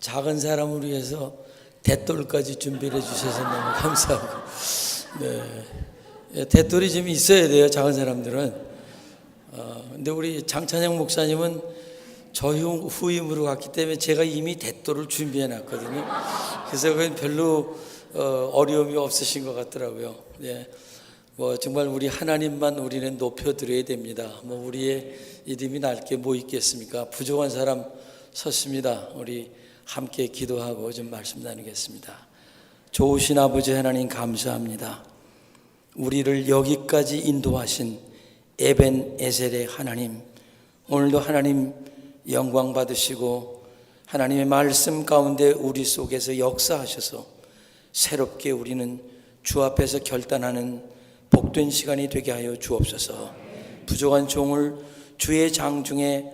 작은 사람을 위해서 대돌까지 준비를 해주셔서 너무 감사하고, 네, 대돌이 좀 있어야 돼요, 작은 사람들은. 근데 우리 장찬영 목사님은 저 후임으로 갔기 때문에 제가 이미 대돌을 준비해 놨거든요. 그래서 그건 별로 어려움이 없으신 것 같더라고요. 네. 뭐 정말 우리 하나님만 우리는 높여드려야 됩니다. 뭐 우리의 이름이 날게 뭐 있겠습니까? 부족한 사람 섰습니다. 우리 함께 기도하고 좀 말씀 나누겠습니다. 좋으신 아버지 하나님 감사합니다. 우리를 여기까지 인도하신 에벤에셀의 하나님, 오늘도 하나님 영광 받으시고 하나님의 말씀 가운데 우리 속에서 역사하셔서 새롭게 우리는 주 앞에서 결단하는 복된 시간이 되게 하여 주옵소서. 부족한 종을 주의 장중에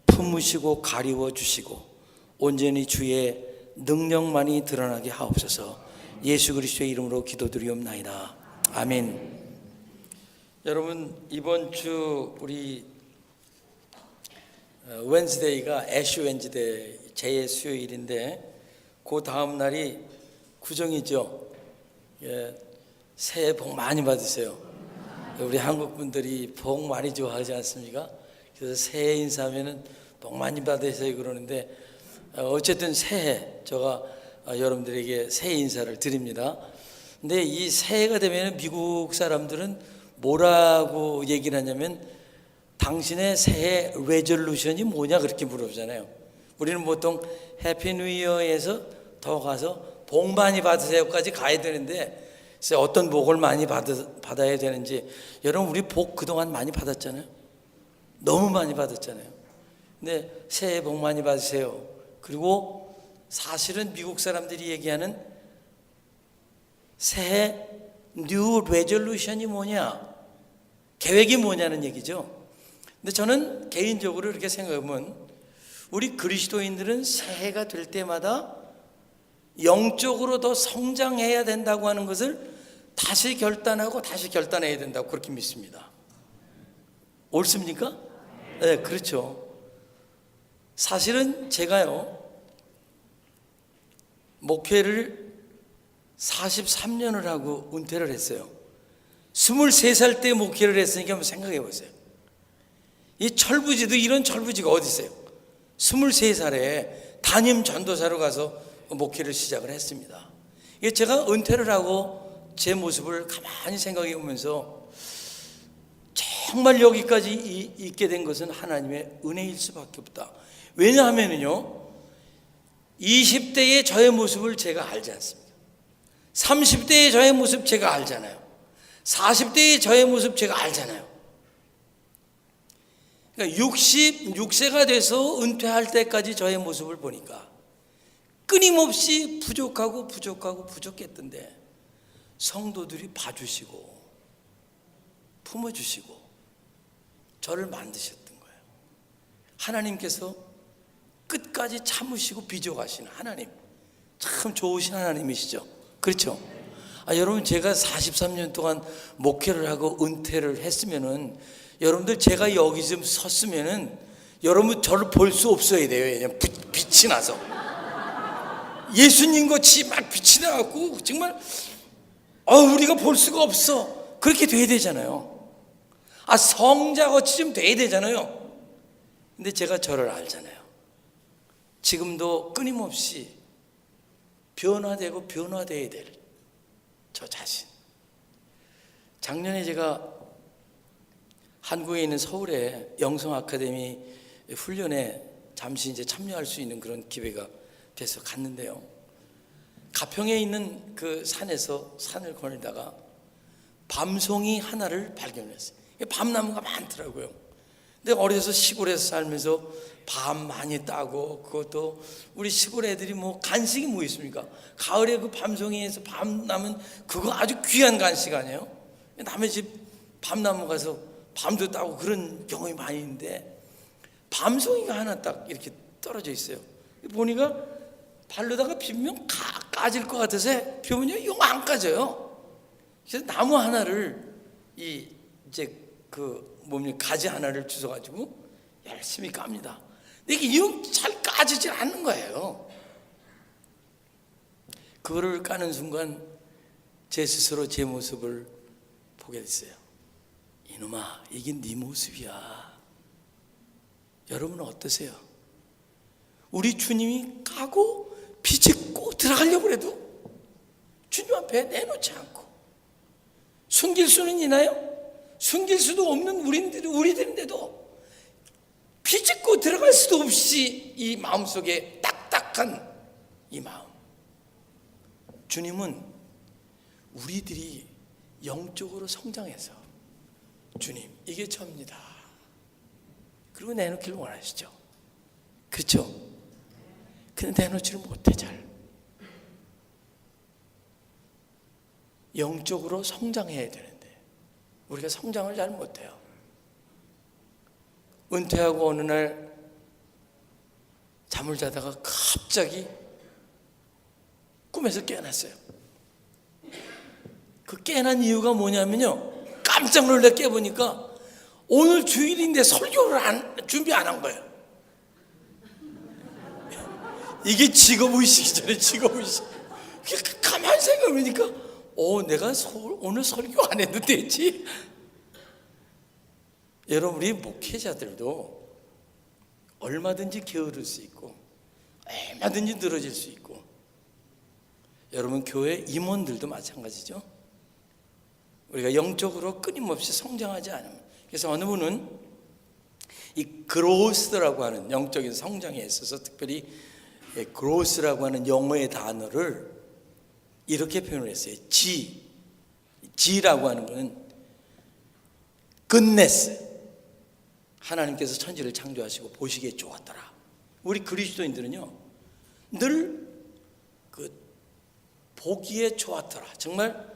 품으시고 가리워 주시고 온전히 주의 능력만이 드러나게 하옵소서. 예수 그리스도의 이름으로 기도드리옵나이다. 아멘. 여러분, 이번 주 우리 웬즈데이가 애쉬 웬즈데이 제 수요일인데 그 다음 날이 구정이죠. 예, 새해 복 많이 받으세요. 우리 한국 분들이 복 많이 좋아하지 않습니까? 그래서 새해 인사하면은 복 많이 받으세요 그러는데, 어쨌든 새해 제가 여러분들에게 새해 인사를 드립니다. 근데 이 새해가 되면 미국 사람들은 뭐라고 얘기를 하냐면 당신의 새해 레졸루션이 뭐냐 그렇게 물어보잖아요. 우리는 보통 해피 뉴 이어에서 더 가서 복 많이 받으세요까지 가야 되는데 어떤 복을 많이 받아야 되는지, 여러분 우리 복 그동안 많이 받았잖아요. 너무 많이 받았잖아요. 근데 새해 복 많이 받으세요. 그리고 사실은 미국 사람들이 얘기하는 새해 뉴 레졸루션이 뭐냐, 계획이 뭐냐는 얘기죠. 근데 저는 개인적으로 이렇게 생각하면 우리 그리스도인들은 새해가 될 때마다 영적으로 더 성장해야 된다고 하는 것을 다시 결단하고 다시 결단해야 된다고 그렇게 믿습니다. 옳습니까? 네, 그렇죠. 사실은 제가요, 목회를 43년을 하고 은퇴를 했어요. 23살 때 목회를 했으니까 한번 생각해 보세요. 이 철부지도 이런 철부지가 어디 있어요? 23살에 담임 전도사로 가서 목회를 시작을 했습니다. 제가 은퇴를 하고 제 모습을 가만히 생각해 보면서 정말 여기까지 있게 된 것은 하나님의 은혜일 수밖에 없다. 왜냐하면요, 20대의 저의 모습을 제가 알지 않습니까? 30대의 저의 모습 제가 알잖아요. 40대의 저의 모습 제가 알잖아요. 그러니까 66세가 돼서 은퇴할 때까지 저의 모습을 보니까 끊임없이 부족했던데 성도들이 봐주시고 품어주시고 저를 만드셨던 거예요. 하나님께서 끝까지 참으시고 빚어가시는 하나님, 참 좋으신 하나님이시죠. 그렇죠? 여러분, 제가 43년 동안 목회를 하고 은퇴를 했으면은, 여러분들 제가 여기 좀 섰으면은 여러분 저를 볼 수 없어야 돼요. 왜냐면 빛이 나서 예수님 같이 막 빛이 나갖고 정말 우리가 볼 수가 없어. 그렇게 돼야 되잖아요. 성자같이 좀 돼야 되잖아요. 근데 제가 저를 알잖아요. 지금도 끊임없이 변화되고 변화돼야 될 저 자신. 작년에 제가 한국에 있는 서울의 영성 아카데미 훈련에 잠시 이제 참여할 수 있는 그런 기회가 돼서 갔는데요. 가평에 있는 그 산을 거닐다가 밤송이 하나를 발견했어요. 밤나무가 많더라고요. 근데 어려서 시골에서 살면서 밤 많이 따고, 그것도 우리 시골 애들이 뭐 간식이 뭐 있습니까? 가을에 그 밤송이에서 밤 나면 그거 아주 귀한 간식 아니에요? 남의 집 밤나무 가서 밤도 따고 그런 경험이 많이 있는데, 밤송이가 하나 딱 이렇게 떨어져 있어요. 보니까 발로다가 비비면 까질 것 같아서 비우면 용 안 까져요. 그래서 나무 하나를 가지 하나를 주워가지고 열심히 깝니다. 근데 이게 잘 까지질 않는 거예요. 그거를 까는 순간 제 스스로 제 모습을 보게 됐어요. 이놈아, 이게 네 모습이야. 여러분은 어떠세요? 우리 주님이 까고 비집고 들어가려고 해도 주님 앞에 내놓지 않고 숨길 수는 있나요? 숨길 수도 없는 우리들인데도 비집고 들어갈 수도 없이 이 마음속에 딱딱한 이 마음. 주님은 우리들이 영적으로 성장해서 주님, 이게 접니다. 그리고 내놓기를 원하시죠. 그렇죠? 근데 내놓지를 못해 잘. 영적으로 성장해야 되는데 우리가 성장을 잘 못해요. 은퇴하고 어느 날 잠을 자다가 갑자기 꿈에서 깨어났어요. 그 깨어난 이유가 뭐냐면요, 깜짝 놀라 깨보니까 오늘 주일인데 설교를 준비 안 한 거예요. 이게 직업의식이잖아요. 직업의식. 가만히 생각해보니까 내가 오늘 설교 안 해도 되지. 여러분, 우리 목회자들도 얼마든지 게으를 수 있고 얼마든지 늘어질 수 있고, 여러분 교회 임원들도 마찬가지죠. 우리가 영적으로 끊임없이 성장하지 않으면, 그래서 어느 분은 이 그로스라고 하는 영적인 성장에 있어서 특별히 그로스라고 하는 영어의 단어를 이렇게 표현을 했어요. G라고 하는 것은 goodness, 하나님께서 천지를 창조하시고 보시기에 좋았더라. 우리 그리스도인들은요, 늘 그 보기에 좋았더라, 정말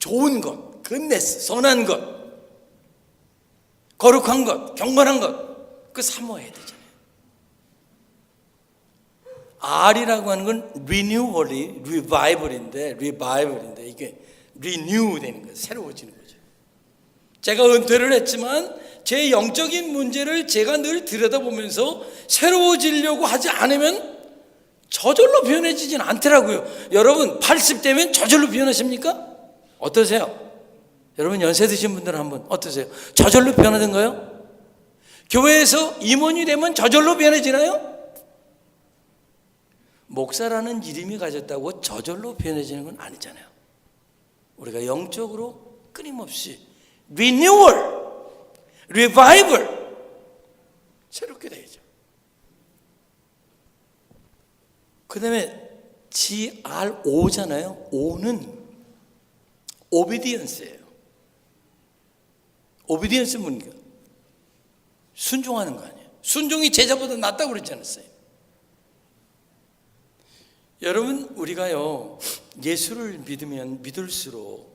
좋은 것, goodness, 선한 것, 거룩한 것, 경건한 것, 그 사모해야 되잖아요. R이라고 하는 건 renewal이 revival인데 이게 renew 되는 거예요. 새로워지는 거죠. 제가 은퇴를 했지만 제 영적인 문제를 제가 늘 들여다보면서 새로워지려고 하지 않으면 저절로 변해지진 않더라고요. 여러분 80대면 저절로 변하십니까? 어떠세요? 여러분 연세 드신 분들은 한번 어떠세요? 저절로 변하던가요? 교회에서 임원이 되면 저절로 변해지나요? 목사라는 이름이 가졌다고 저절로 변해지는 건 아니잖아요. 우리가 영적으로 끊임없이 리뉴얼, 리바이벌, 새롭게 되죠. 그 다음에 GRO잖아요. O는 오비디언스예요. 오비디언스는 뭡니까? 순종하는 거 아니에요. 순종이 제자보다 낫다고 그랬지 않았어요? 여러분, 우리가요, 예수를 믿으면 믿을수록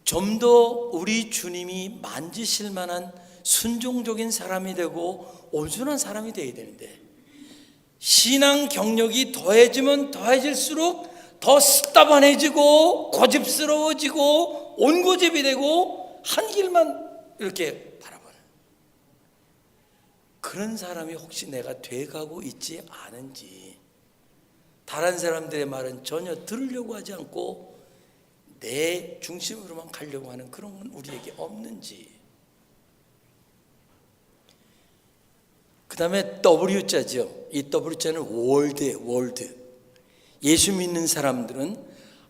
좀 더 우리 주님이 만지실 만한 순종적인 사람이 되고 온순한 사람이 되어야 되는데, 신앙 경력이 더해지면 더해질수록 더 습답안해지고 고집스러워지고 온고집이 되고 한 길만 이렇게 바라보는 그런 사람이 혹시 내가 돼가고 있지 않은지, 다른 사람들의 말은 전혀 들으려고 하지 않고 내 중심으로만 가려고 하는 그런 건 우리에게 없는지. 그 다음에 W자죠. 이 W자는 월드. 예수 믿는 사람들은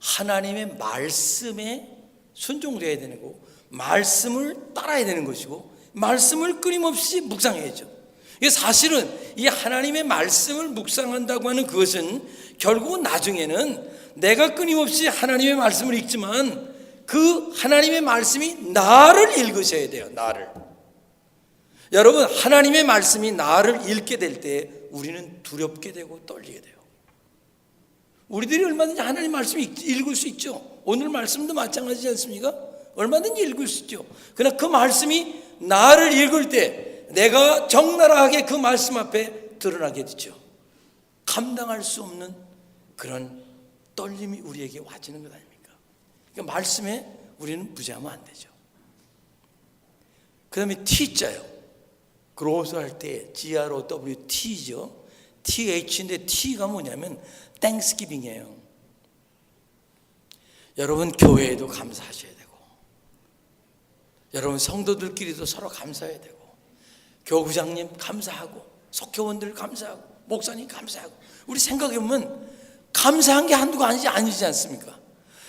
하나님의 말씀에 순종되어야 되는 거고, 말씀을 따라야 되는 것이고, 말씀을 끊임없이 묵상해야죠. 이게 사실은 이 하나님의 말씀을 묵상한다고 하는 그것은 결국은 나중에는 내가 끊임없이 하나님의 말씀을 읽지만 그 하나님의 말씀이 나를 읽으셔야 돼요. 나를. 여러분, 하나님의 말씀이 나를 읽게 될 때 우리는 두렵게 되고 떨리게 돼요. 우리들이 얼마든지 하나님 말씀 읽을 수 있죠. 오늘 말씀도 마찬가지지 않습니까? 얼마든지 읽을 수 있죠. 그러나 그 말씀이 나를 읽을 때 내가 적나라하게 그 말씀 앞에 드러나게 되죠. 감당할 수 없는 그런 떨림이 우리에게 와지는 것 아닙니까? 그러니까 말씀에 우리는 무죄하면 안 되죠. 그 다음에 T자요. 그로스 할 때 GROWT죠. TH인데 T가 뭐냐면 땡스기빙이에요. 여러분 교회에도 감사하셔야 되고, 여러분 성도들끼리도 서로 감사해야 되고, 교구장님 감사하고, 속교원들 감사하고, 목사님 감사하고. 우리 생각해보면 감사한 게 한두가 아니지 않습니까?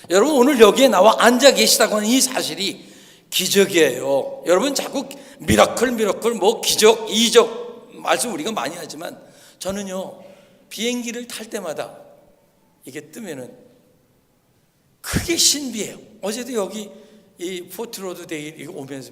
여러분 오늘 여기에 나와 앉아 계시다고 하는 이 사실이 기적이에요. 여러분 자꾸 미라클 뭐 기적 이적 말씀 우리가 많이 하지만, 저는요 비행기를 탈 때마다 이게 뜨면은 그게 신비해요. 어제도 여기 이 포트로드데이 이거 오면서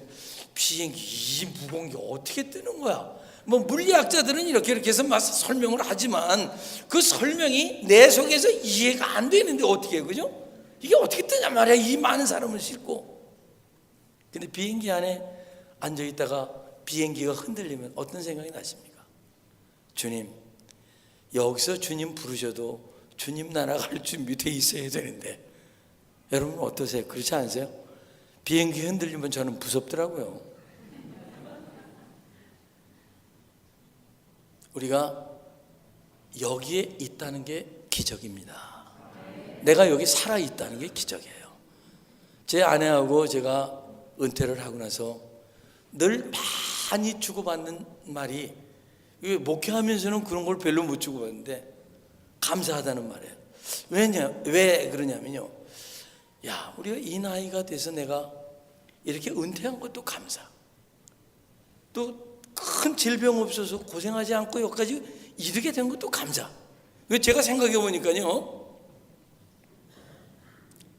비행기 이 무거운 게 어떻게 뜨는 거야? 뭐 물리학자들은 이렇게 해서 막 설명을 하지만 그 설명이 내 속에서 이해가 안 되는데 어떻게 해요, 그죠? 이게 어떻게 뜨냐 말이야, 이 많은 사람을 싣고. 근데 비행기 안에 앉아 있다가 비행기가 흔들리면 어떤 생각이 나십니까? 주님, 여기서 주님 부르셔도 주님 나라 갈 준비 돼 있어야 되는데, 여러분 어떠세요? 그렇지 않으세요? 비행기 흔들리면 저는 무섭더라고요. 우리가 여기에 있다는 게 기적입니다. 내가 여기 살아있다는 게 기적이에요. 제 아내하고 제가 은퇴를 하고 나서 늘 많이 주고받는 말이, 목회하면서는 그런 걸 별로 못 주고받는데 감사하다는 말이에요. 왜 그러냐면요, 야, 우리가 이 나이가 돼서 내가 이렇게 은퇴한 것도 감사, 또 큰 질병 없어서 고생하지 않고 여기까지 이르게 된 것도 감사. 제가 생각해 보니까요,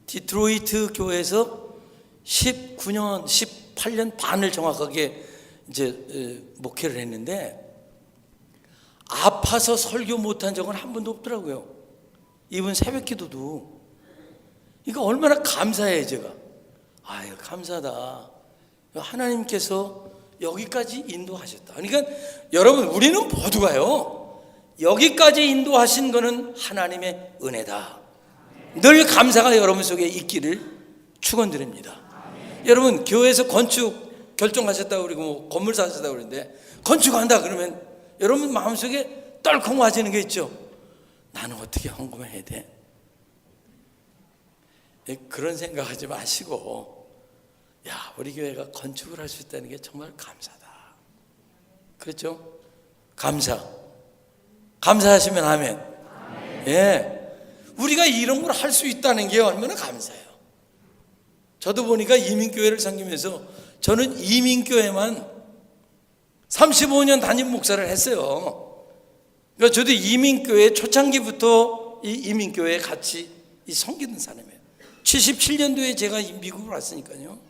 디트로이트 교회에서 19년, 18년 반을 정확하게 이제 목회를 했는데, 아파서 설교 못한 적은 한 번도 없더라고요. 이번 새벽 기도도. 이거 얼마나 감사해요, 제가. 아유, 감사하다. 하나님께서 여기까지 인도하셨다. 그러니까 여러분, 우리는 모두가요, 여기까지 인도하신 거는 하나님의 은혜다. 늘 감사가 여러분 속에 있기를 축원드립니다. 여러분, 교회에서 건축 결정하셨다고 그러고 뭐 건물 사셨다고 그러는데, 건축한다 그러면 여러분 마음속에 떨컹 와지는 게 있죠. 나는 어떻게 헌금해야 돼? 그런 생각하지 마시고, 야, 우리 교회가 건축을 할 수 있다는 게 정말 감사다. 그렇죠? 감사하시면 아멘. 예, 우리가 이런 걸 할 수 있다는 게 얼마나 감사해요. 저도 보니까 이민교회를 섬기면서 저는 이민교회만 35년 담임 목사를 했어요. 그러니까 저도 이민교회 초창기부터 이 이민교회에 같이 섬기는 사람이에요. 77년도에 제가 미국을 왔으니까요.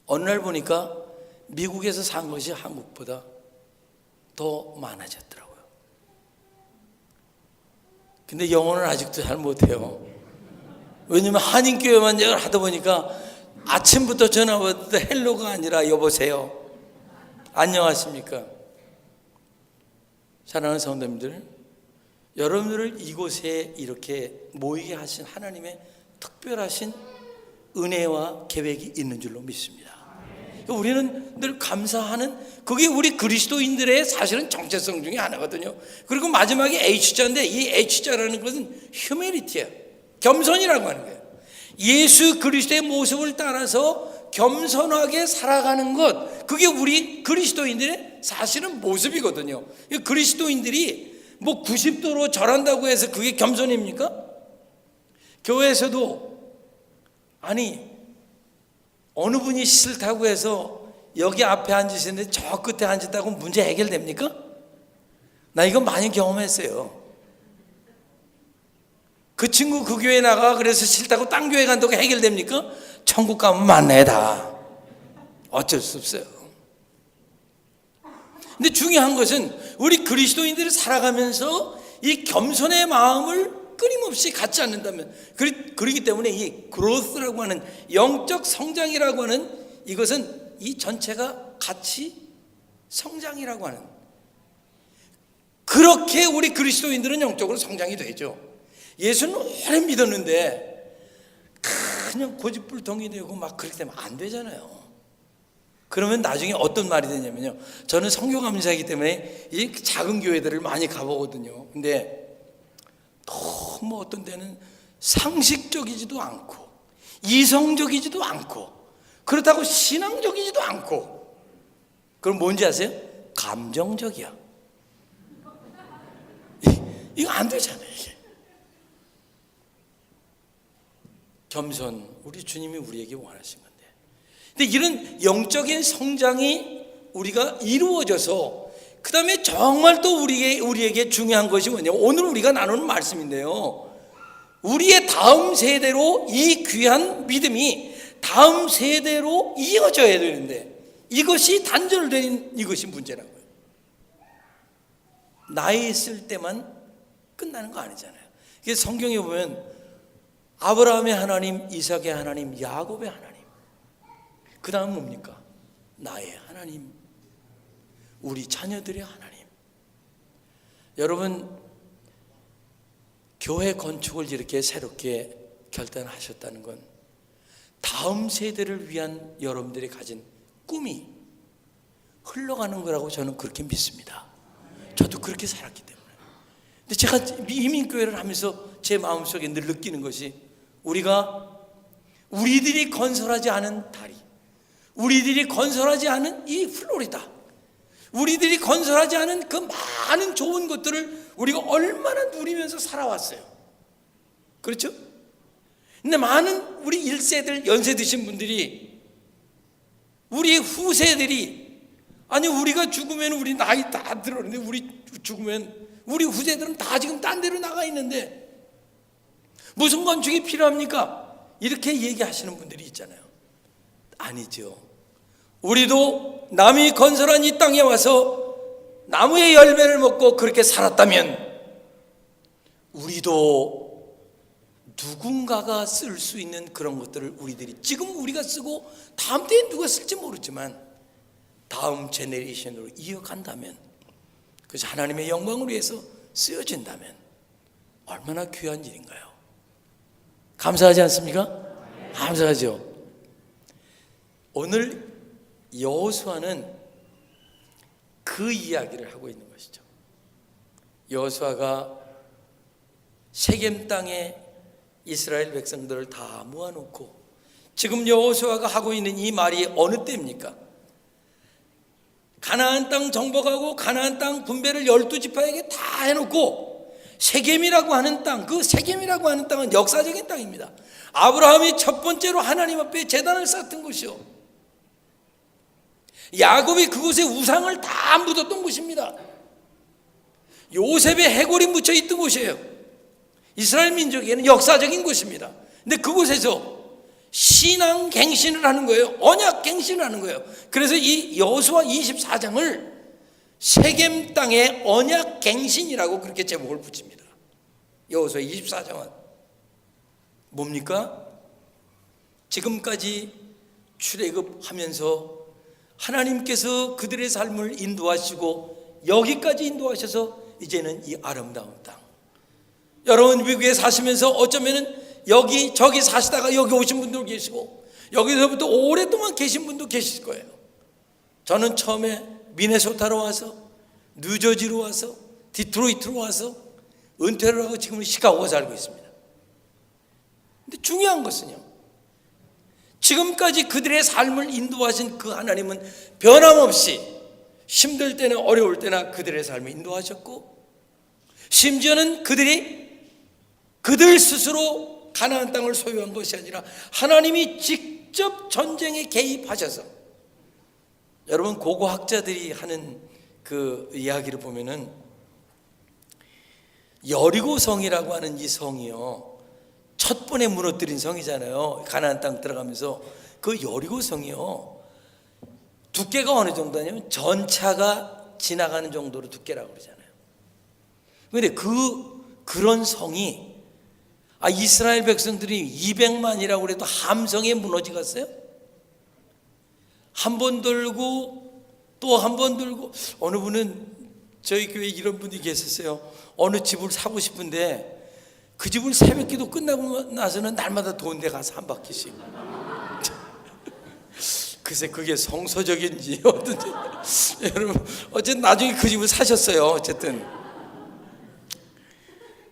어느 날 보니까 미국에서 산 것이 한국보다 더 많아졌더라고요. 근데 영어는 아직도 잘 못해요. 왜냐면 한인교회만 하다 보니까 아침부터 전화 왔을 때 헬로가 아니라 여보세요, 안녕하십니까. 사랑하는 성도님들, 여러분들을 이곳에 이렇게 모이게 하신 하나님의 특별하신 은혜와 계획이 있는 줄로 믿습니다. 우리는 늘 감사하는, 그게 우리 그리스도인들의 사실은 정체성 중에 하나거든요. 그리고 마지막에 H자인데, 이 H자라는 것은 휴메니티예요. 겸손이라고 하는 거예요. 예수 그리스도의 모습을 따라서 겸손하게 살아가는 것, 그게 우리 그리스도인들의 사실은 모습이거든요. 그리스도인들이 뭐 90도로 절한다고 해서 그게 겸손입니까? 교회에서도 아니, 어느 분이 싫다고 해서 여기 앞에 앉으시는데 저 끝에 앉았다고 문제 해결됩니까? 나 이거 많이 경험했어요. 그 친구 그 교회 나가 그래서 싫다고 딴 교회 간다고 해결됩니까? 천국 가면 만나야 다. 어쩔 수 없어요. 근데 중요한 것은 우리 그리스도인들이 살아가면서 이 겸손의 마음을 끊임없이 갖지 않는다면, 그렇기 때문에 이 growth라고 하는 영적 성장이라고 하는 이것은 이 전체가 같이 성장이라고 하는, 그렇게 우리 그리스도인들은 영적으로 성장이 되죠. 예수는 오래 믿었는데 그냥 고집불통이 되고 막 그렇게 되면 안 되잖아요. 그러면 나중에 어떤 말이 되냐면요, 저는 선교감사이기 때문에 이 작은 교회들을 많이 가보거든요. 근데 너무 어떤 데는 상식적이지도 않고 이성적이지도 않고 그렇다고 신앙적이지도 않고, 그럼 뭔지 아세요? 감정적이야. 이거 안 되잖아요. 이게 겸손, 우리 주님이 우리에게 원하신 건데, 근데 이런 영적인 성장이 우리가 이루어져서 그 다음에 정말 또 우리에게 중요한 것이 뭐냐면, 오늘 우리가 나누는 말씀인데요, 우리의 다음 세대로 이 귀한 믿음이 다음 세대로 이어져야 되는데, 이것이 단절된 이것이 문제라고요. 나이 있을 때만 끝나는 거 아니잖아요. 이게 성경에 보면 아브라함의 하나님, 이삭의 하나님, 야곱의 하나님, 그 다음 뭡니까? 나의 하나님, 우리 자녀들의 하나님. 여러분, 교회 건축을 이렇게 새롭게 결단하셨다는 건 다음 세대를 위한 여러분들이 가진 꿈이 흘러가는 거라고 저는 그렇게 믿습니다. 저도 그렇게 살았기 때문에. 근데 제가 이민교회를 하면서 제 마음속에 늘 느끼는 것이, 우리들이 건설하지 않은 다리, 우리들이 건설하지 않은 이 플로리다, 우리들이 건설하지 않은 그 많은 좋은 것들을 우리가 얼마나 누리면서 살아왔어요. 그렇죠? 근데 많은 우리 1세들, 연세 드신 분들이, 우리 후세들이, 아니 우리가 죽으면 우리 나이 다 들었는데, 우리 죽으면 우리 후세들은 다 지금 딴 데로 나가 있는데 무슨 건축이 필요합니까? 이렇게 얘기하시는 분들이 있잖아요. 아니죠. 우리도 남이 건설한 이 땅에 와서 나무의 열매를 먹고 그렇게 살았다면, 우리도 누군가가 쓸 수 있는 그런 것들을 우리들이 지금 우리가 쓰고 다음 때에 누가 쓸지 모르지만 다음 제네레이션으로 이어간다면, 그래서 하나님의 영광을 위해서 쓰여진다면 얼마나 귀한 일인가요? 감사하지 않습니까? 감사하죠. 오늘 여호수아는 그 이야기를 하고 있는 것이죠. 여호수아가 세겜 땅에 이스라엘 백성들을 다 모아놓고, 지금 여호수아가 하고 있는 이 말이 어느 때입니까? 가나안 땅 정복하고 가나안 땅 분배를 12지파에게 다 해놓고 세겜이라고 하는 땅, 그 세겜이라고 하는 땅은 역사적인 땅입니다. 아브라함이 첫 번째로 하나님 앞에 제단을 쌓던 곳이요, 야곱이 그곳에 우상을 다 묻었던 곳입니다. 요셉의 해골이 묻혀 있던 곳이에요. 이스라엘 민족에게는 역사적인 곳입니다. 근데 그곳에서 신앙 갱신을 하는 거예요. 언약 갱신을 하는 거예요. 그래서 이 여호수아 24장을 세겜 땅의 언약 갱신이라고 그렇게 제목을 붙입니다. 여호수아 24장은 뭡니까? 지금까지 출애굽하면서 하나님께서 그들의 삶을 인도하시고 여기까지 인도하셔서 이제는 이 아름다운 땅, 여러분 미국에 사시면서 어쩌면은 여기 저기 사시다가 여기 오신 분도 계시고 여기서부터 오랫동안 계신 분도 계실 거예요. 저는 처음에 미네소타로 와서 뉴저지로 와서 디트로이트로 와서 은퇴를 하고 지금은 시카고에 살고 있습니다. 근데 중요한 것은요, 지금까지 그들의 삶을 인도하신 그 하나님은 변함없이 힘들 때나 어려울 때나 그들의 삶을 인도하셨고, 심지어는 그들 스스로 가나안 땅을 소유한 것이 아니라 하나님이 직접 전쟁에 개입하셔서, 여러분 고고학자들이 하는 그 이야기를 보면은 여리고성이라고 하는 이 성이요, 첫 번에 무너뜨린 성이잖아요. 가나안 땅 들어가면서 그 여리고성이요, 두께가 어느 정도냐면 전차가 지나가는 정도로 두께라고 그러잖아요. 그런데 그런 성이, 이스라엘 백성들이 200만이라고 그래도 함성에 무너지겠어요? 한 번 들고 또 한 번 들고. 어느 분은 저희 교회에 이런 분이 계셨어요. 어느 집을 사고 싶은데 그 집을 새벽 기도 끝나고 나서는 날마다 돈대 가서 한 바퀴씩. 글쎄 그게 성서적인지 어떤지. 여러분 어쨌든 나중에 그 집을 사셨어요. 어쨌든.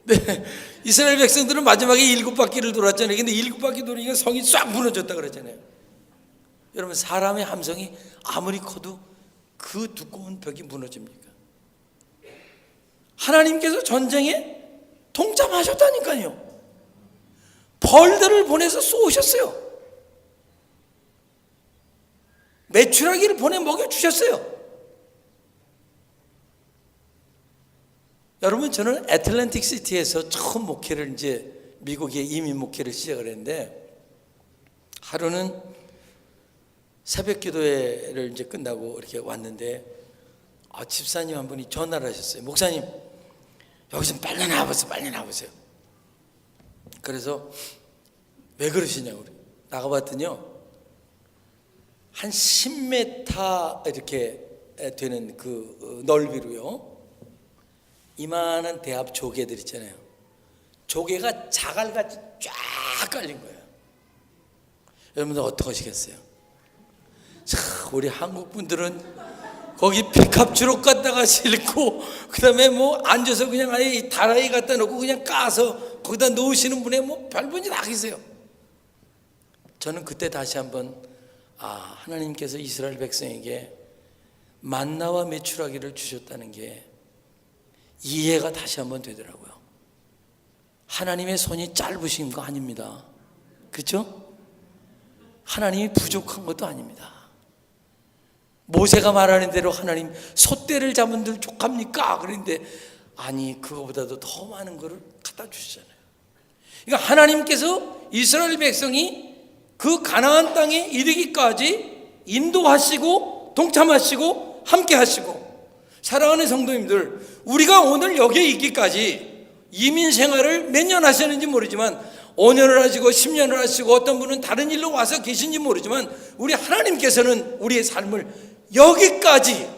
네, 이스라엘 백성들은 마지막에 7바퀴를 돌았잖아요. 근데 7바퀴 도니까 성이 싹 무너졌다 그랬잖아요. 여러분, 사람의 함성이 아무리 커도 그 두꺼운 벽이 무너집니까? 하나님께서 전쟁에 동참하셨다니까요. 벌들을 보내서 쏘으셨어요. 메추라기를 보내 먹여주셨어요. 여러분, 저는 애틀랜틱 시티에서 처음 목회를 이제 미국에 이민 목회를 시작을 했는데, 하루는 새벽 기도회를 이제 끝나고 이렇게 왔는데, 집사님 한 분이 전화를 하셨어요. 목사님, 여기 좀 빨리 나와보세요. 빨리 나와보세요. 그래서 왜 그러시냐고 나가봤더니요, 한 10m 이렇게 되는 그 넓이로요, 이만한 대합 조개들 있잖아요. 조개가 자갈같이 쫙 깔린 거예요. 여러분들 어떻게 하시겠어요? 자, 우리 한국 분들은 거기 백합 주럭 갖다가 싣고, 그 다음에 뭐 앉아서 그냥 아예 다라이 갖다 놓고 그냥 까서 거기다 놓으시는 분에 뭐 별분이 다 계세요. 저는 그때 다시 한번 하나님께서 이스라엘 백성에게 만나와 메추라기를 주셨다는 게 이해가 다시 한번 되더라고요. 하나님의 손이 짧으신 거 아닙니다. 그렇죠? 하나님이 부족한 것도 아닙니다. 모세가 말하는 대로 하나님 소떼를 잡은들 족합니까? 그런데 아니, 그거보다도 더 많은 것을 갖다 주시잖아요. 그러니까 하나님께서 이스라엘 백성이 그 가나안 땅에 이르기까지 인도하시고 동참하시고 함께 하시고, 사랑하는 성도님들, 우리가 오늘 여기에 있기까지 이민 생활을 몇 년 하셨는지 모르지만, 5년을 하시고 10년을 하시고 어떤 분은 다른 일로 와서 계신지 모르지만, 우리 하나님께서는 우리의 삶을 여기까지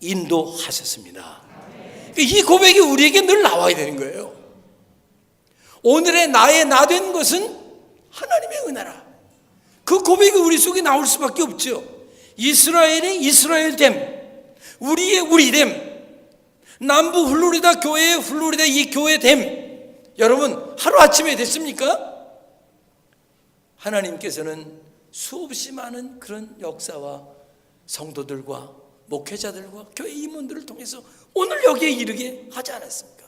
인도하셨습니다. 이 고백이 우리에게 늘 나와야 되는 거예요. 오늘의 나의 나 된 것은 하나님의 은혜라. 그 고백이 우리 속에 나올 수밖에 없죠. 이스라엘의 이스라엘됨, 우리의 우리됨, 남부 플로리다 교회의 플로리다 이 교회됨, 여러분 하루아침에 됐습니까? 하나님께서는 수없이 많은 그런 역사와 성도들과 목회자들과 교회 임원들을 통해서 오늘 여기에 이르게 하지 않았습니까?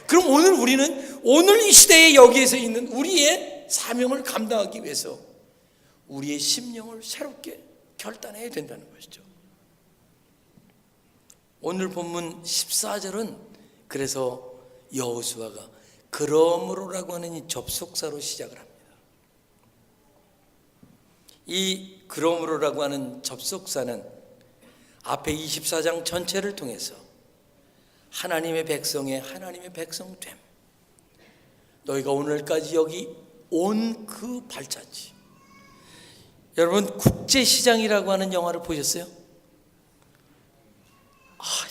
그럼 오늘 우리는 오늘 이 시대에 여기에서 있는 우리의 사명을 감당하기 위해서 우리의 심령을 새롭게 결단해야 된다는 것이죠. 오늘 본문 14절은 그래서 여호수아가 그러므로라고 하는 이 접속사로 시작을 합니다. 이 그러므로라고 하는 접속사는 앞에 24장 전체를 통해서 하나님의 백성의 하나님의 백성됨, 너희가 오늘까지 여기 온 그 발자취. 여러분, 국제시장이라고 하는 영화를 보셨어요?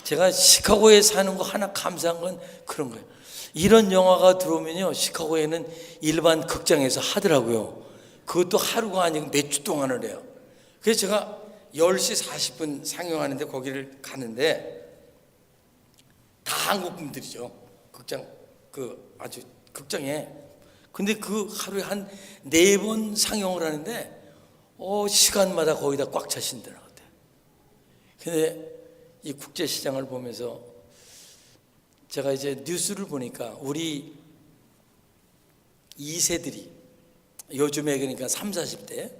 제가 시카고에 사는 거 하나 감사한 건 그런 거예요. 이런 영화가 들어오면요, 시카고에는 일반 극장에서 하더라고요. 그것도 하루가 아니고 몇 주 동안을 해요. 그래서 제가 10시 40분 상영하는데 거기를 가는데 다 한국 분들이죠. 극장, 아주 극장에. 근데 그 하루에 한 4번 상영을 하는데 시간마다 거의 다 꽉 차신더라고요. 근데 이 국제시장을 보면서 제가 이제 뉴스를 보니까 우리 2세들이 요즘에 그러니까 3, 40대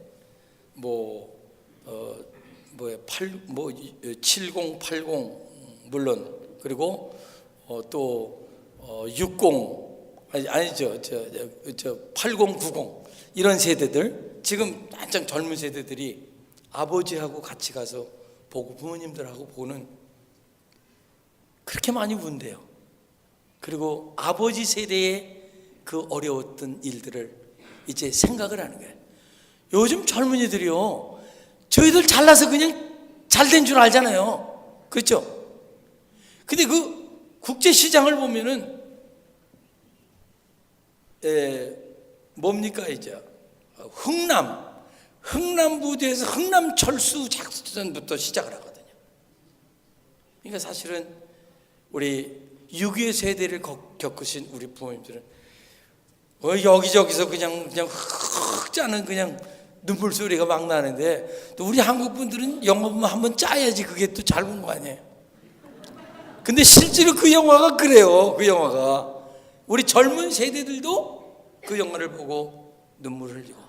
70, 80 물론, 그리고 또 60 아니죠, 80, 90 이런 세대들, 지금 한창 젊은 세대들이 아버지하고 같이 가서 보고 부모님들하고 보고는 그렇게 많이 운대요. 그리고 아버지 세대의 그 어려웠던 일들을 이제 생각을 하는 거예요. 요즘 젊은이들이요, 저희들 잘나서 그냥 잘된 줄 알잖아요. 그렇죠? 근데 그 국제시장을 보면은 뭡니까 이제 흥남부두에서 흥남철수 작전부터 시작을 하거든요. 그러니까 사실은 우리 6.25 세대를 겪으신 우리 부모님들은 여기저기서 그냥 흑 짜는 그냥 눈물 소리가 막 나는데, 또 우리 한국 분들은 영화 보면 한번 짜야지 그게 또 잘 본 거 아니에요. 근데 실제로 그 영화가 그래요. 그 영화가 우리 젊은 세대들도 그 영화를 보고 눈물을 흘리고,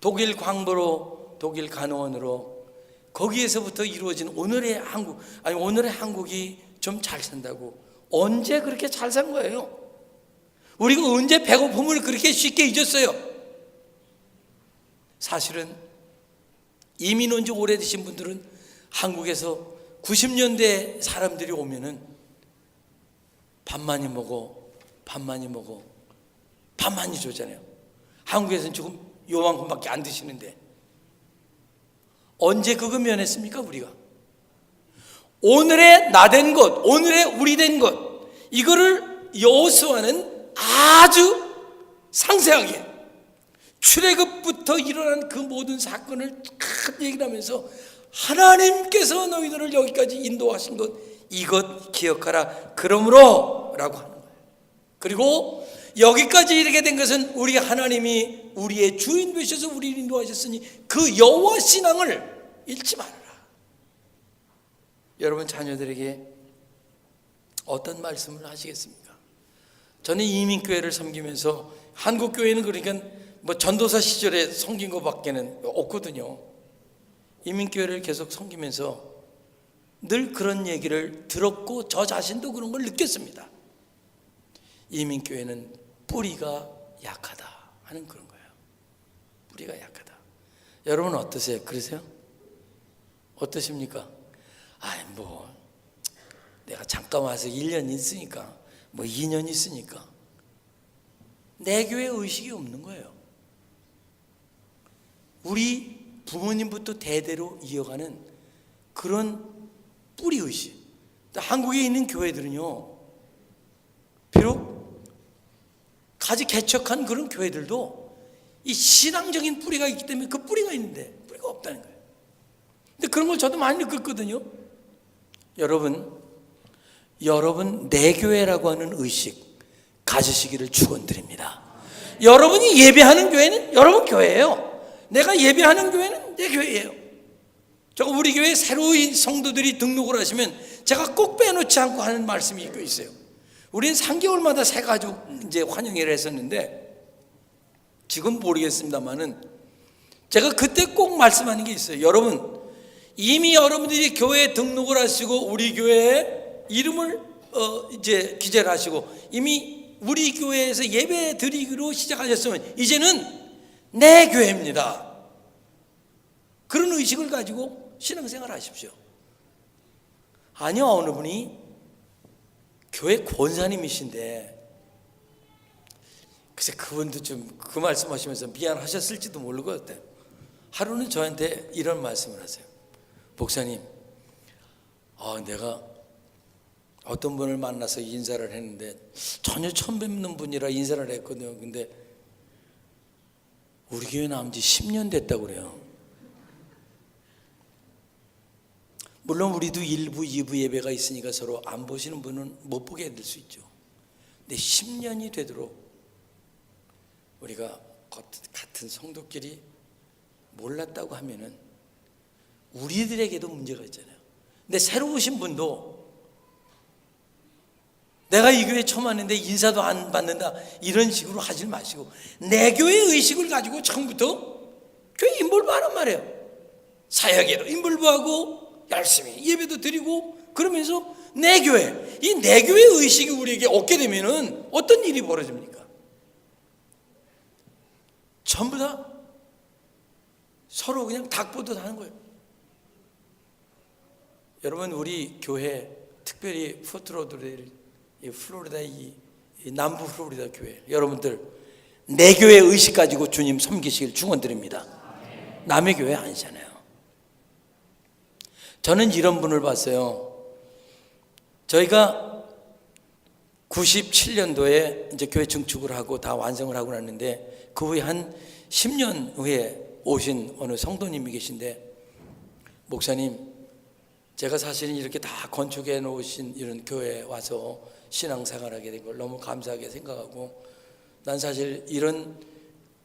독일 광부로 독일 간호원으로 거기에서부터 이루어진 오늘의 한국, 아니 오늘의 한국이 좀 잘 산다고. 언제 그렇게 잘 산 거예요? 우리가 언제 배고픔을 그렇게 쉽게 잊었어요? 사실은 이민 온 지 오래되신 분들은 한국에서 90년대 사람들이 오면은 밥 많이 먹어, 밥 많이 먹어, 밥 많이 주잖아요. 한국에서는 지금 요만큼밖에 안 드시는데 언제 그거 면했습니까? 우리가 오늘의 나된 것, 오늘의 우리 된 것, 이거를 여호수아는 아주 상세하게 출애굽부터 일어난 그 모든 사건을 큰 얘기를 하면서 하나님께서 너희들을 여기까지 인도하신 것, 이것 기억하라. 그러므로 라고 하는 거예요. 그리고 여기까지 이르게 된 것은 우리 하나님이 우리의 주인 되셔서 우리를 인도하셨으니 그 여호와 신앙을 잃지 말아라. 여러분 자녀들에게 어떤 말씀을 하시겠습니까? 저는 이민교회를 섬기면서, 한국교회는 그러니까 뭐 전도사 시절에 섬긴 것밖에는 없거든요. 이민교회를 계속 섬기면서 늘 그런 얘기를 들었고 저 자신도 그런 걸 느꼈습니다. 이민교회는 뿌리가 약하다 하는 그런 거예요. 뿌리가 약하다. 여러분 어떠세요? 그러세요? 어떠십니까? 아이 뭐 내가 잠깐 와서 1년 있으니까, 뭐 2년 있으니까. 내 교회 의식이 없는 거예요. 우리 부모님부터 대대로 이어가는 그런 뿌리 의식. 한국에 있는 교회들은요, 비록 아직 개척한 그런 교회들도 이 신앙적인 뿌리가 있기 때문에 그 뿌리가 있는데 뿌리가 없다는 거예요. 근데 그런 걸 저도 많이 느꼈거든요. 여러분 내 교회라고 하는 의식 가지시기를 축원드립니다. 여러분이 예배하는 교회는 여러분 교회예요. 내가 예배하는 교회는 내 교회예요. 제가 우리 교회 새로운 성도들이 등록을 하시면 제가 꼭 빼놓지 않고 하는 말씀이 있어요. 우리는 3개월마다 새 가족 이제 환영회를 했었는데, 지금 모르겠습니다만은 제가 그때 꼭 말씀하는 게 있어요. 여러분, 이미 여러분들이 교회에 등록을 하시고 우리 교회에 이름을 이제 기재를 하시고 이미 우리 교회에서 예배 드리기로 시작하셨으면 이제는 내 교회입니다. 그런 의식을 가지고 신앙생활 하십시오. 아니요, 어느 분이 교회 권사님이신데, 글쎄 그분도 좀 그 말씀하시면서 미안하셨을지도 모르고 하루는 저한테 이런 말씀을 하세요. 목사님, 내가 어떤 분을 만나서 인사를 했는데 전혀 처음 뵙는 분이라 인사를 했거든요. 근데 우리 교회 나온 지 10년 됐다고 그래요. 물론 우리도 1부, 2부 예배가 있으니까 서로 안 보시는 분은 못 보게 될 수 있죠. 근데 10년이 되도록 우리가 같은 성도끼리 몰랐다고 하면은 우리들에게도 문제가 있잖아요. 근데 새로 오신 분도 내가 이 교회 처음 왔는데 인사도 안 받는다 이런 식으로 하지 마시고 내 교회 의식을 가지고 처음부터 교회 인볼브하란 말이에요. 사역에도 인볼브하고 열심히 예배도 드리고 그러면서 내 교회, 이 내 교회 의식이 우리에게 없게 되면은 어떤 일이 벌어집니까? 전부 다 서로 그냥 닭보듯 하는 거예요. 여러분, 우리 교회, 특별히 포트로드레일, 플로리다 이 남부 플로리다 교회, 여러분들 내 교회 의식 가지고 주님 섬기시길 축원드립니다. 남의 교회 아니잖아요. 저는 이런 분을 봤어요. 저희가 97년도에 이제 교회 증축을 하고 다 완성을 하고 났는데 그 후에 한 10년 후에 오신 어느 성도님이 계신데, 목사님, 제가 사실은 이렇게 다 건축해 놓으신 이런 교회에 와서 신앙생활하게 된 걸 너무 감사하게 생각하고 난 사실 이런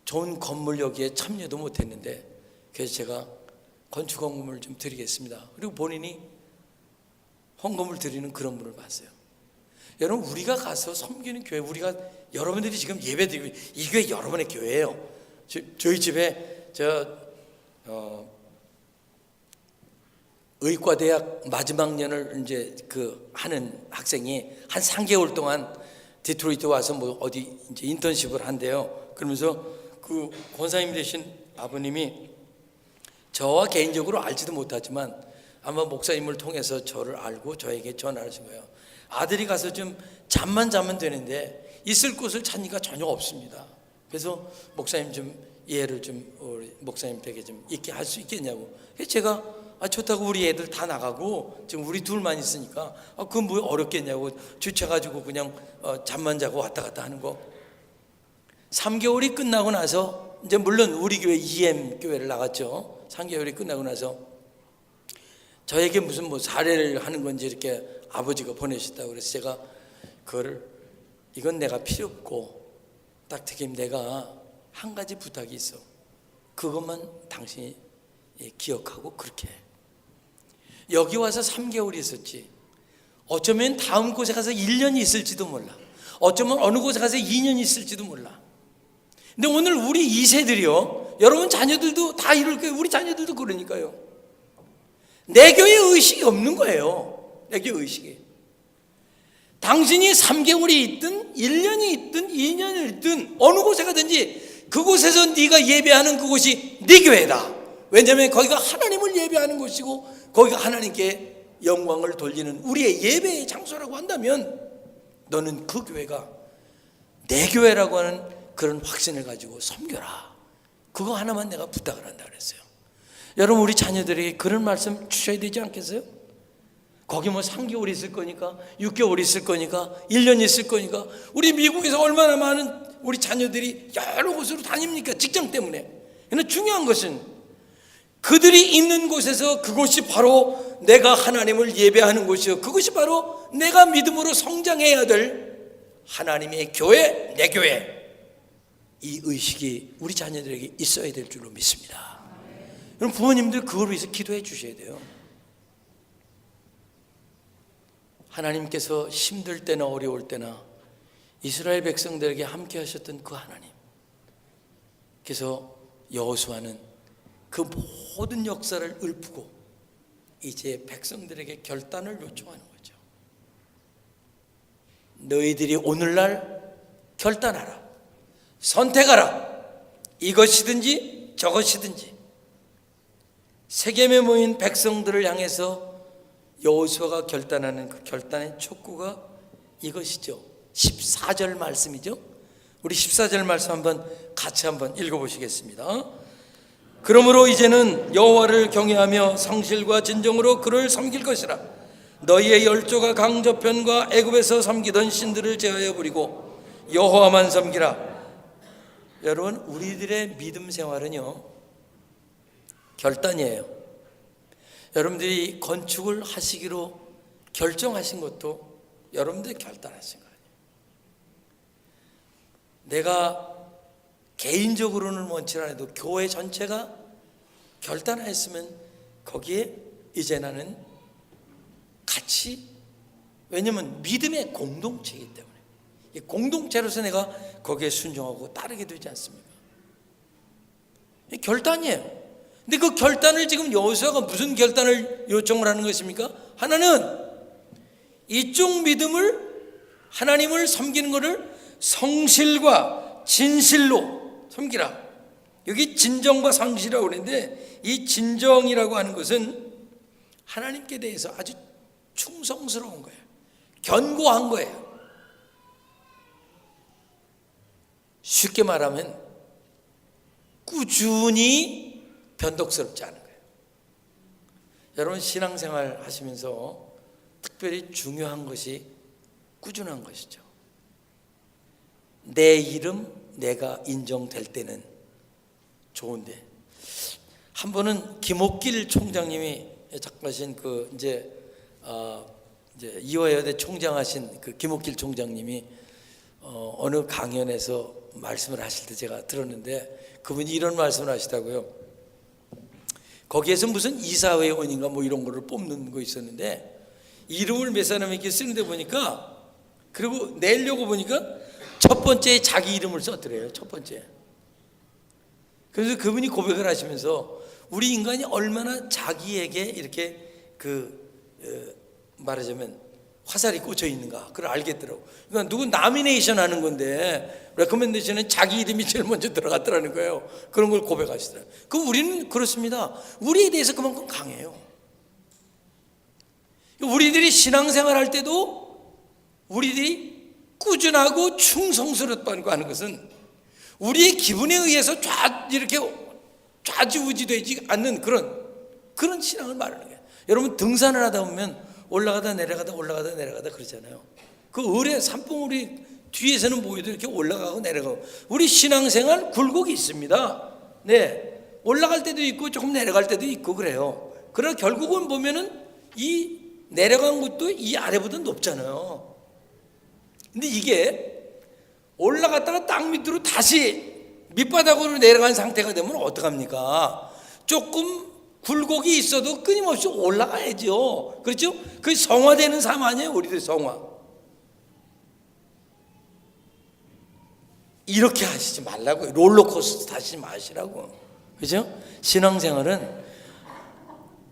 좋은 건물 여기에 참여도 못했는데 그래서 제가 건축 헌금을 좀 드리겠습니다. 그리고 본인이 헌금을 드리는 그런 분을 봤어요. 여러분, 우리가 가서 섬기는 교회, 우리가 여러분들이 지금 예배드리고 이 교회 여러분의 교회예요. 저희 집에 의과대학 마지막 년을 이제 하는 학생이 한 3개월 동안 디트로이트 와서 뭐 어디 이제 인턴십을 한대요. 그러면서 그 권사님 되신 아버님이 저와 개인적으로 알지도 못하지만 아마 목사님을 통해서 저를 알고 저에게 전화를 하신 거예요. 아들이 가서 좀 잠만 자면 되는데 있을 곳을 찾니까 전혀 없습니다. 그래서 목사님 좀 이해를 좀 우리 목사님 댁에 좀 있게 할 수 있겠냐고. 그래서 제가 좋다고, 우리 애들 다 나가고 지금 우리 둘만 있으니까 그건 뭐 어렵겠냐고 주쳐가지고 그냥 잠만 자고 왔다 갔다 하는 거. 3개월이 끝나고 나서 이제 물론 우리 교회 EM 교회를 나갔죠. 3개월이 끝나고 나서 저에게 무슨 뭐 사례를 하는 건지 이렇게 아버지가 보내셨다고 그래서 제가 그거를 이건 내가 필요 없고 딱 특히 내가 한 가지 부탁이 있어. 그것만 당신이 기억하고 그렇게 해. 여기 와서 3개월이 있었지. 어쩌면 다음 곳에 가서 1년이 있을지도 몰라. 어쩌면 어느 곳에 가서 2년이 있을지도 몰라. 근데 오늘 우리 2세들이요, 여러분 자녀들도 다 이럴 거예요. 우리 자녀들도 그러니까요. 내 교회 의식이 없는 거예요. 내 교회 의식이. 당신이 3개월이 있든 1년이 있든 2년이 있든 어느 곳에 가든지 그곳에서 네가 예배하는 그곳이 네 교회다. 왜냐하면 거기가 하나님을 예배하는 곳이고 거기가 하나님께 영광을 돌리는 우리의 예배의 장소라고 한다면 너는 그 교회가 내 교회라고 하는 그런 확신을 가지고 섬겨라. 그거 하나만 내가 부탁을 한다 그랬어요. 여러분, 우리 자녀들에게 그런 말씀 주셔야 되지 않겠어요? 거기 뭐 3개월 있을 거니까 6개월 있을 거니까 1년 있을 거니까. 우리 미국에서 얼마나 많은 우리 자녀들이 여러 곳으로 다닙니까? 직장 때문에. 그런데 중요한 것은 그들이 있는 곳에서 그곳이 바로 내가 하나님을 예배하는 곳이요, 그것이 바로 내가 믿음으로 성장해야 될 하나님의 교회, 내 교회. 이 의식이 우리 자녀들에게 있어야 될 줄로 믿습니다. 여러분, 부모님들 그걸 위해서 기도해 주셔야 돼요. 하나님께서 힘들 때나 어려울 때나 이스라엘 백성들에게 함께 하셨던 그 하나님, 그래서 여호수아는 그 모든 역사를 읊고 이제 백성들에게 결단을 요청하는 거죠. 너희들이 오늘날 결단하라. 선택하라. 이것이든지 저것이든지. 세겜에 모인 백성들을 향해서 여호수아가 결단하는 그 결단의 촉구가 이것이죠. 14절 말씀이죠. 우리 14절 말씀 같이 한번 읽어보시겠습니다. 그러므로 이제는 여호와를 경외하며 성실과 진정으로 그를 섬길 것이라. 너희의 열조가 강저편과 애굽에서 섬기던 신들을 제하여 버리고 여호와만 섬기라. 여러분, 우리들의 믿음 생활은요, 결단이에요. 여러분들이 건축을 하시기로 결정하신 것도 여러분들이 결단하신 거예요. 내가 개인적으로는 원치 않아도 교회 전체가 결단했으면 거기에 이제 나는 같이, 왜냐하면 믿음의 공동체이기 때문에 이 공동체로서 내가 거기에 순종하고 따르게 되지 않습니까? 결단이에요. 근데 그 결단을 지금 여호수아가 무슨 결단을 요청을 하는 것입니까? 하나는 이쪽 믿음을, 하나님을 섬기는 것을 성실과 진실로 섬기라. 여기 진정과 성실이라고 그러는데 이 진정이라고 하는 것은 하나님께 대해서 아주 충성스러운 거예요. 견고한 거예요. 쉽게 말하면 꾸준히 변덕스럽지 않은 거예요. 여러분, 신앙생활 하시면서 특별히 중요한 것이 꾸준한 것이죠. 내 이름 내가 인정될 때는 좋은데, 한 번은 김옥길 총장님이 작가신 이제 이화여대 총장하신 그 김옥길 총장님이 어느 강연에서 말씀을 하실 때 제가 들었는데 그분이 이런 말씀을 하시다고요. 거기에서 무슨 이사회원인가 뭐 이런 거를 뽑는 거 있었는데 이름을 몇 사람에게 쓰는데 보니까 그리고 내려고 보니까 첫 번째에 자기 이름을 썼더래요. 첫 번째. 그래서 그분이 고백을 하시면서 우리 인간이 얼마나 자기에게 이렇게 말하자면 화살이 꽂혀 있는가 그걸 알겠더라고. 그러니까 누구 나미네이션 하는 건데 레코멘데이션은 자기 이름이 제일 먼저 들어갔더라는 거예요. 그런 걸 고백하시더라고요. 그럼 우리는 그렇습니다. 우리에 대해서 그만큼 강해요. 우리들이 신앙생활 할 때도 우리들이 꾸준하고 충성스럽다는 거 하는 것은 우리의 기분에 의해서 이렇게 좌지우지되지 않는 그런 신앙을 말하는 거예요. 여러분 등산을 하다 보면 올라가다 내려가다 그러잖아요. 그 을의 산봉우리 뒤에서는 모여도 이렇게 올라가고 내려가고 우리 신앙생활 굴곡이 있습니다. 네, 올라갈 때도 있고 조금 내려갈 때도 있고 그래요. 그러나 결국은 보면은 이 내려간 것도 이 아래보다 높잖아요. 근데 이게 올라갔다가 땅 밑으로 다시 밑바닥으로 내려간 상태가 되면 어떡합니까? 조금 굴곡이 있어도 끊임없이 올라가야죠. 그렇죠? 그게 성화되는 삶 아니에요? 우리들 성화. 이렇게 하시지 말라고요. 롤러코스터 타시지 마시라고. 그죠? 신앙생활은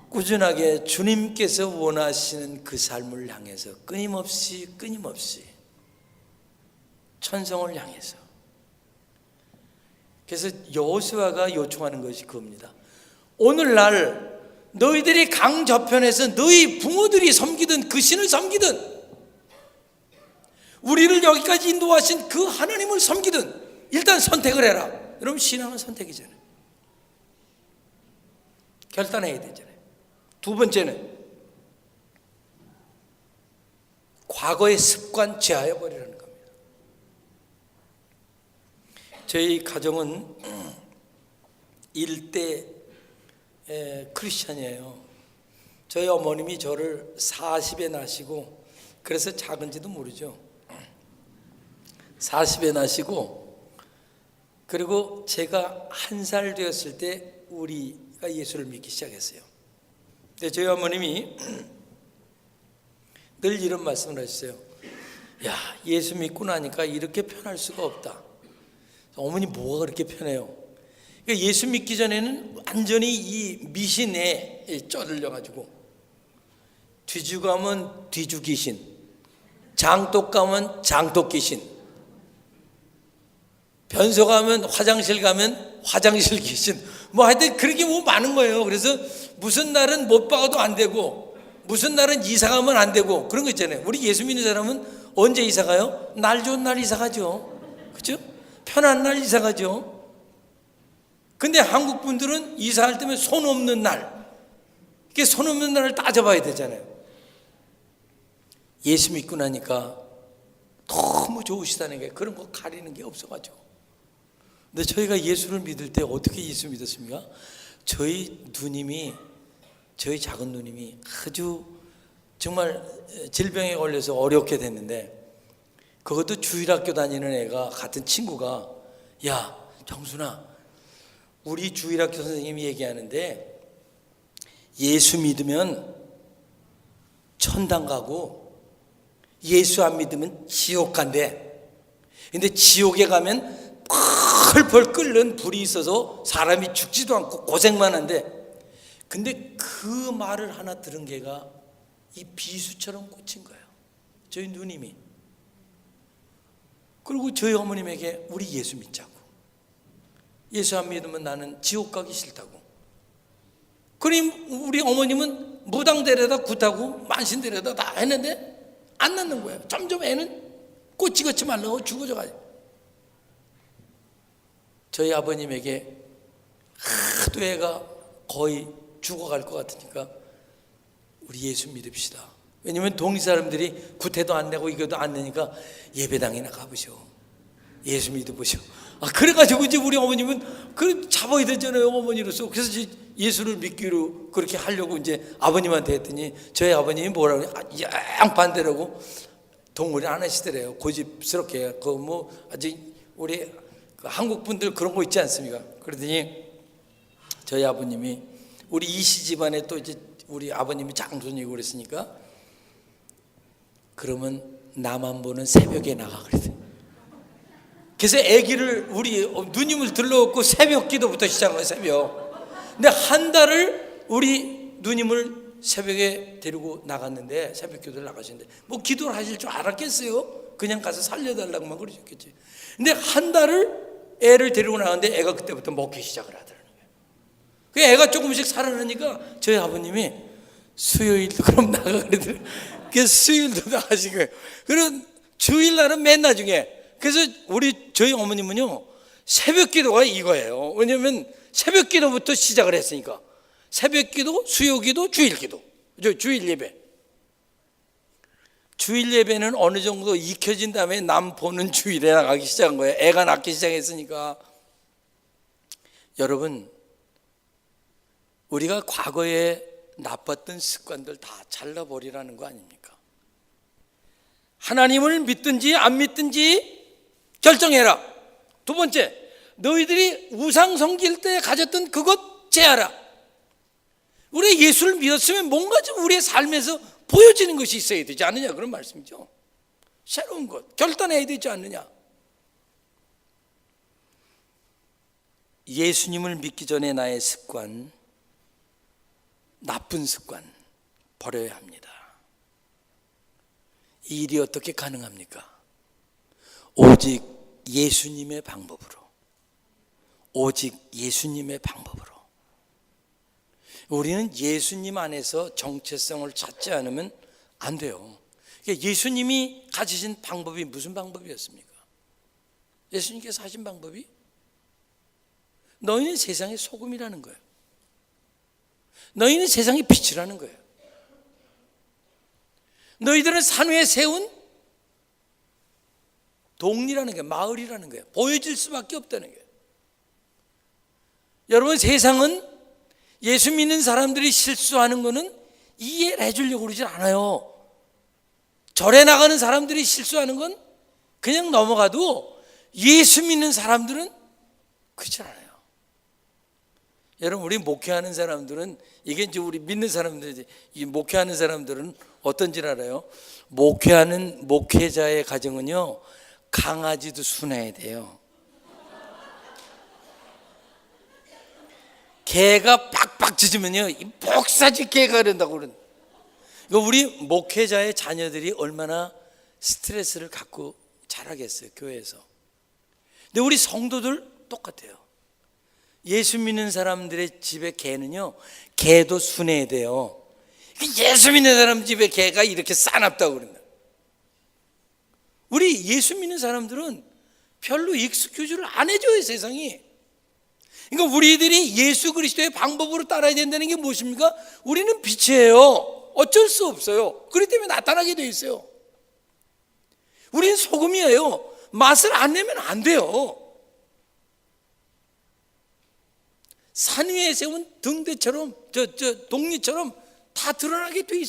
꾸준하게 주님께서 원하시는 그 삶을 향해서 끊임없이 천성을 향해서. 그래서 여호수아가 요청하는 것이 그겁니다. 오늘날 너희들이 강 저편에서 너희 부모들이 섬기던 그 신을 섬기든 우리를 여기까지 인도하신 그 하나님을 섬기든 일단 선택을 해라. 여러분 신앙은 선택이잖아요. 결단해야 되잖아요. 두 번째는 과거의 습관 제하여 버리라는 겁니다. 저희 가정은 일대 크리스찬이에요. 저희 어머님이 저를 40에 낳으시고 그래서 작은지도 모르죠. 40에 낳으시고 그리고 제가 1살 되었을 때 우리가 예수를 믿기 시작했어요. 근데 저희 어머님이 늘 이런 말씀을 하셨어요. 야, 예수 믿고 나니까 이렇게 편할 수가 없다. 어머니 뭐가 그렇게 편해요? 그러니까 예수 믿기 전에는 완전히 이 미신에 쩌들려가지고 뒤죽 가면 뒤죽 귀신, 장독 가면 장독 귀신, 변소 가면 화장실 가면 화장실 귀신, 뭐 하여튼 그렇게 뭐 많은 거예요. 그래서 무슨 날은 못 박아도 안 되고 무슨 날은 이사 가면 안 되고 그런 거 있잖아요. 우리 예수 믿는 사람은 언제 이사 가요? 날 좋은 날 이사 가죠. 그렇죠? 편한 날 이사 가죠. 근데 한국 분들은 이사할 때면 손 없는 날, 이렇게 손 없는 날을 따져봐야 되잖아요. 예수 믿고 나니까 너무 좋으시다는 게 그런 거 가리는 게 없어가지고. 근데 저희가 예수를 믿을 때 어떻게 예수 믿었습니까? 저희 작은 누님이 아주 정말 질병에 걸려서 어렵게 됐는데 그것도 주일학교 다니는 애가 같은 친구가 야 정순아 우리 주일학교 선생님이 얘기하는데 예수 믿으면 천당 가고 예수 안 믿으면 지옥 간대. 근데 지옥에 가면 펄펄 끓는 불이 있어서 사람이 죽지도 않고 고생만 한대. 근데 그 말을 하나 들은 게가 이 비수처럼 꽂힌 거예요. 저희 누님이. 그리고 저희 어머님에게 우리 예수 믿자고. 예수 안 믿으면 나는 지옥 가기 싫다고. 그럼 우리 어머님은 무당 데려다 굿하고 만신 데려다 다 했는데 안 낳는 거예요. 점점 애는 꽃 찍었지 말라고 죽어져 가요. 저희 아버님에게 하도 애가 거의 죽어갈 것 같으니까 우리 예수 믿읍시다. 왜냐면 동네 사람들이 구태도 안 내고 이거도 안 내니까 예배당이나 가보시오. 예수 믿어보시오. 그래가지고 이제 우리 어머님은 그 잡아야 되잖아요, 어머니로서. 그래서 예수를 믿기로 그렇게 하려고 이제 아버님한테 했더니 저희 아버님이 뭐라고 그래? 양 반대라고 동물이 안 하시더래요. 고집스럽게. 그 뭐 아직 우리 한국 분들 그런 거 있지 않습니까? 그러더니 저희 아버님이 우리 이씨 집안에 또 이제 우리 아버님이 장손이고 그랬으니까 그러면 나만 보는 새벽에 나가 그랬어요. 그래서 아기를 우리 누님을 들러갖고 새벽 기도부터 시작한 거예요. 새벽. 근데 한 달을 우리 누님을 새벽에 데리고 나갔는데 새벽 기도를 나가시는데 뭐 기도를 하실 줄 알았겠어요? 그냥 가서 살려달라고만 그러셨겠지. 근데 한 달을 애를 데리고 나갔는데 애가 그때부터 먹기 시작을 하더라는 거예요. 그 애가 조금씩 살아나니까 저희 아버님이 수요일도 그럼 나가 그러더라고요. 그래서 수요일도 나가신 거예요. 그런 주일날은 맨 나중에. 그래서 저희 어머님은요 새벽 기도가 이거예요. 왜냐하면 새벽 기도부터 시작을 했으니까. 새벽 기도, 수요 기도, 주일 기도. 주일 예배. 주일 예배는 어느 정도 익혀진 다음에 남 보는 주일에 나가기 시작한 거예요. 애가 낳기 시작했으니까. 여러분, 우리가 과거에 나빴던 습관들 다 잘라버리라는 거 아닙니까? 하나님을 믿든지 안 믿든지 결정해라. 두 번째, 너희들이 우상 섬길 때 가졌던 그것 제하라. 우리 예수를 믿었으면 뭔가 좀 우리의 삶에서 보여지는 것이 있어야 되지 않느냐, 그런 말씀이죠. 새로운 것 결단해야 되지 않느냐. 예수님을 믿기 전에 나의 습관, 나쁜 습관 버려야 합니다. 이 일이 어떻게 가능합니까? 오직 예수님의 방법으로, 오직 예수님의 방법으로. 우리는 예수님 안에서 정체성을 찾지 않으면 안 돼요. 예수님이 가지신 방법이 무슨 방법이었습니까? 예수님께서 하신 방법이 너희는 세상의 소금이라는 거예요. 너희는 세상의 빛이라는 거예요. 너희들은 산 위에 세운 동리라는 거예요. 마을이라는 거예요. 보여질 수밖에 없다는 거예요. 여러분, 세상은 예수 믿는 사람들이 실수하는 거는 이해를 해주려고 그러지 않아요. 절에 나가는 사람들이 실수하는 건 그냥 넘어가도 예수 믿는 사람들은 그렇지 않아요. 여러분, 우리 목회하는 사람들은, 이게 이제 우리 믿는 사람들, 이 목회하는 사람들은 어떤지 알아요? 목회하는 목회자의 가정은요, 강아지도 순해야 돼요. 개가 빡빡 짖으면요, 이 복사지 개가 그런다고 그런. 우리 목회자의 자녀들이 얼마나 스트레스를 갖고 자라겠어요, 교회에서. 근데 우리 성도들 똑같아요. 예수 믿는 사람들의 집에 개는요, 개도 순해야 돼요. 예수 믿는 사람 집에 개가 이렇게 싸납다고 그런다. 우리 예수 믿는 사람들은 별로 익스큐즈를 안 해줘요, 세상이. 그러니까 우리들이 예수 그리스도의 방법으로 따라야 된다는 게 무엇입니까? 우리는 빛이에요. 어쩔 수 없어요. 그렇기 때문에 나타나게 돼 있어요. 우리는 소금이에요. 맛을 안 내면 안 돼요. 산 위에 세운 등대처럼, 동리처럼 다 드러나게 돼 있어요.